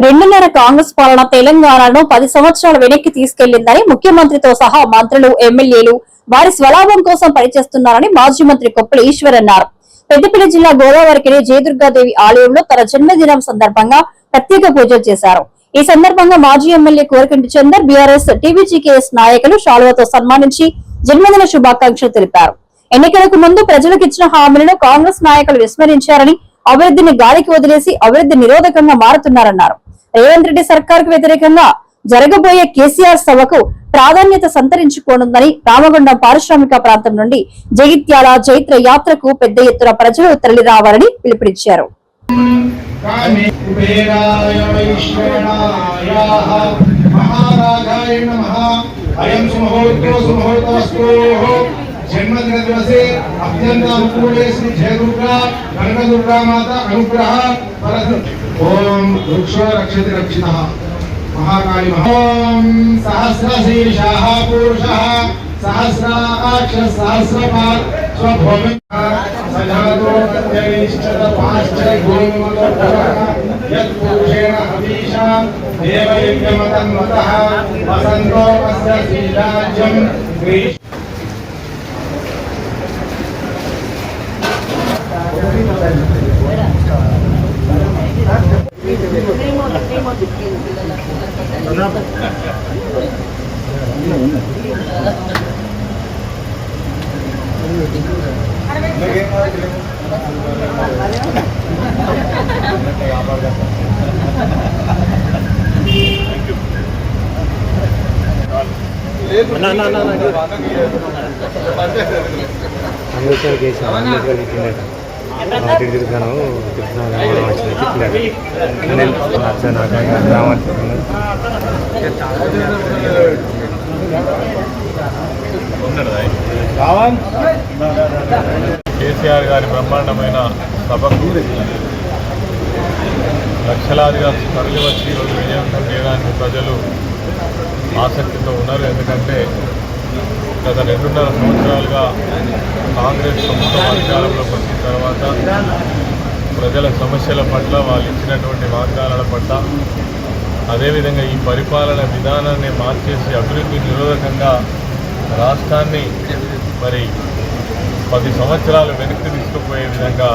రెండున్నర కాంగ్రెస్ పాలన తెలంగాణను 10 సంవత్సరాల వెనక్కి తీసుకెళ్లిందని ముఖ్యమంత్రితో సహా మంత్రులు, ఎమ్మెల్యేలు వారి స్వలాభం కోసం పనిచేస్తున్నారని మాజీ మంత్రి కొప్పుల ఈశ్వర్ అన్నారు. పెద్దపల్లి జిల్లా గోదావరికని జయదుర్గాదేవి ఆలయంలో తన జన్మదినం సందర్భంగా ప్రత్యేక పూజలు చేశారు. ఈ సందర్భంగా మాజీ ఎమ్మెల్యే కోరకంటి చందర్, బీఆర్ఎస్ టీవీజీకేఎస్ నాయకులు శాలువతో సన్మానించి జన్మదిన శుభాకాంక్షలు తెలిపారు. ఎన్నికలకు ముందు ప్రజలకు ఇచ్చిన హామీలను కాంగ్రెస్ నాయకులు విస్మరించారని, అభివృద్ధిని గాలికి వదిలేసి అభివృద్ధి నిరోధకంగా మారుతున్నారన్నారు. రేవంత్ రెడ్డి సర్కార్కు వ్యతిరేకంగా జరగబోయే కేసీఆర్ సభకు ప్రాధాన్యత సంతరించుకోనుందని, రామగుండం పారిశ్రామిక ప్రాంతం నుండి జగిత్యాల చైత్ర యాత్రకు పెద్ద ఎత్తున ప్రజలు తరలి రావాలని పిలుపునిచ్చారు. जन्मदिन दिवसे अत्यंत अनुकूले श्री जयदुर्गा कनकदुर्गा माता अनुग्रह ओम वृक्षो रक्षति रक्षितः महाकाली ओम सहस्रशीर्षः पुरुषः सहस्राक्ष सहस्रपाद स्वभूमि सजातो तत्यनिष्ठत पाश्चर्य गुणमतः यत्पुरुषेण अभीषा देवयज्ञमतन्वतः वसन्तो अस्य श्रीराज्यं కేసీఆర్ గారి బ్రహ్మాండమైన సభకు లక్షలాదిగా తరలి వచ్చి ఈరోజు విజయవంతం చేయడానికి ప్రజలు ఆసక్తితో ఉన్నారు. ఎందుకంటే గత 2.5 సంవత్సరాలుగా కాంగ్రెస్ ప్రభుత్వం అధికారంలోకి వచ్చిన తర్వాత ప్రజల సమస్యల పట్ల, వాళ్ళు ఇచ్చినటువంటి వాగ్దానాల పట్ల, అదేవిధంగా ఈ పరిపాలన విధానాన్ని మార్చేసి అభివృద్ధి నిరోధకంగా రాష్ట్రాన్ని మరి 10 సంవత్సరాలు వెనక్కి తీసుకుపోయే విధంగా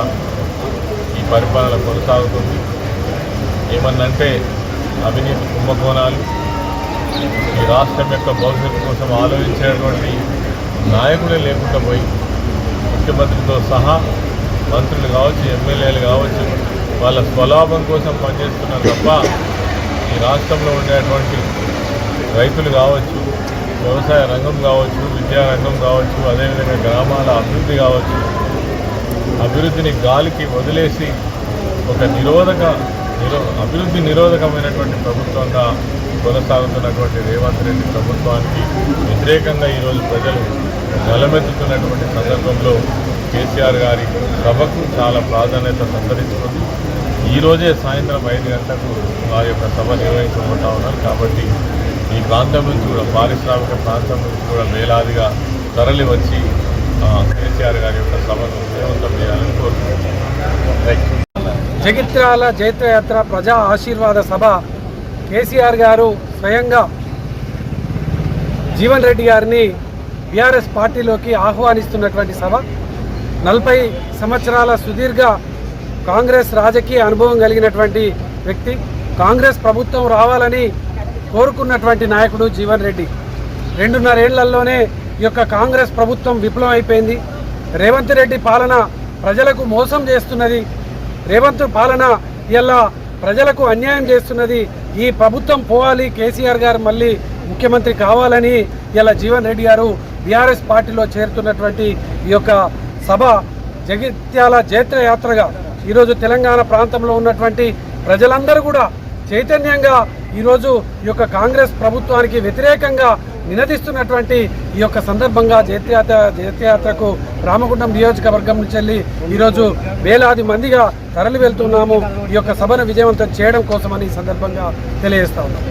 ఈ పరిపాలన కొనసాగుతుంది. ఏమన్నంటే అవినీతి కుంభకోణాలు, ఈ రాష్ట్రం యొక్క భవిష్యత్తు కోసం ఆలోచించేటువంటి నాయకులే లేకుండా పోయి ముఖ్యమంత్రితో సహా మంత్రులు కావచ్చు, ఎమ్మెల్యేలు కావచ్చు, వాళ్ళ స్వలాభం కోసం పనిచేస్తున్నారు తప్ప ఈ రాష్ట్రంలో ఉండేటువంటి రైతులు కావచ్చు, వ్యవసాయ రంగం కావచ్చు, విద్యారంగం కావచ్చు, అదేవిధంగా గ్రామాల అభివృద్ధి కావచ్చు, అభివృద్ధిని గాలికి వదిలేసి ఒక అభివృద్ధి నిరోధకమైనటువంటి ప్రభుత్వంగా కొనసాగుతున్నటువంటి రేవంత్ రెడ్డి ప్రభుత్వానికి వ్యతిరేకంగా ఈరోజు ప్రజలు గలమెత్తుతున్నటువంటి సందర్భంలో కేసీఆర్ గారి సభకు చాలా ప్రాధాన్యత సంతరించుకుంది. ఈరోజే సాయంత్రం 5 గంటలకు వారి యొక్క సభ నిర్వహించబోతా ఉన్నారు. కాబట్టి ఈ ప్రాంతం నుంచి కూడా, పారిశ్రామిక ప్రాంతం నుంచి కూడా వేలాదిగా తరలి వచ్చి కేసీఆర్ గారి యొక్క సభను విజయవంతం చేయాలని కోరుకుంటున్నారు. జగిత్యాల జైత్రయాత్ర ప్రజా ఆశీర్వాద సభ కేసీఆర్ గారు స్వయంగా జీవన్ రెడ్డి గారిని బీఆర్ఎస్ పార్టీలోకి ఆహ్వానిస్తున్నటువంటి సభ. 40 సంవత్సరాల సుదీర్ఘ కాంగ్రెస్ రాజకీయ అనుభవం కలిగినటువంటి వ్యక్తి, కాంగ్రెస్ ప్రభుత్వం రావాలని కోరుకున్నటువంటి నాయకుడు జీవన్ రెడ్డి. 2.5 ఏళ్లలోనే ఈ యొక్క కాంగ్రెస్ ప్రభుత్వం విఫలం అయిపోయింది. రేవంత్ రెడ్డి పాలన ప్రజలకు మోసం చేస్తున్నది. రేవంత్ పాలన ఇలా ప్రజలకు అన్యాయం చేస్తున్నది. ఈ ప్రభుత్వం పోవాలి, కేసీఆర్ గారు మళ్ళీ ముఖ్యమంత్రి కావాలని ఇలా జీవన్ రెడ్డి గారు బీఆర్ఎస్ పార్టీలో చేరుతున్నటువంటి ఈ యొక్క సభ జగిత్యాల జైత్రయాత్రగా ఈరోజు తెలంగాణ ప్రాంతంలో ఉన్నటువంటి ప్రజలందరూ కూడా చైతన్యంగా ఈరోజు ఈ యొక్క కాంగ్రెస్ ప్రభుత్వానికి వ్యతిరేకంగా నినదిస్తున్నటువంటి ఈ యొక్క సందర్భంగా జైత్రయాత్రకు రామగుండం నియోజకవర్గం నుంచి వెళ్ళి ఈరోజు వేలాది మందిగా తరలి వెళ్తున్నాము. ఈ యొక్క సభను విజయవంతం చేయడం కోసమని ఈ సందర్భంగా తెలియజేస్తా ఉన్నాము.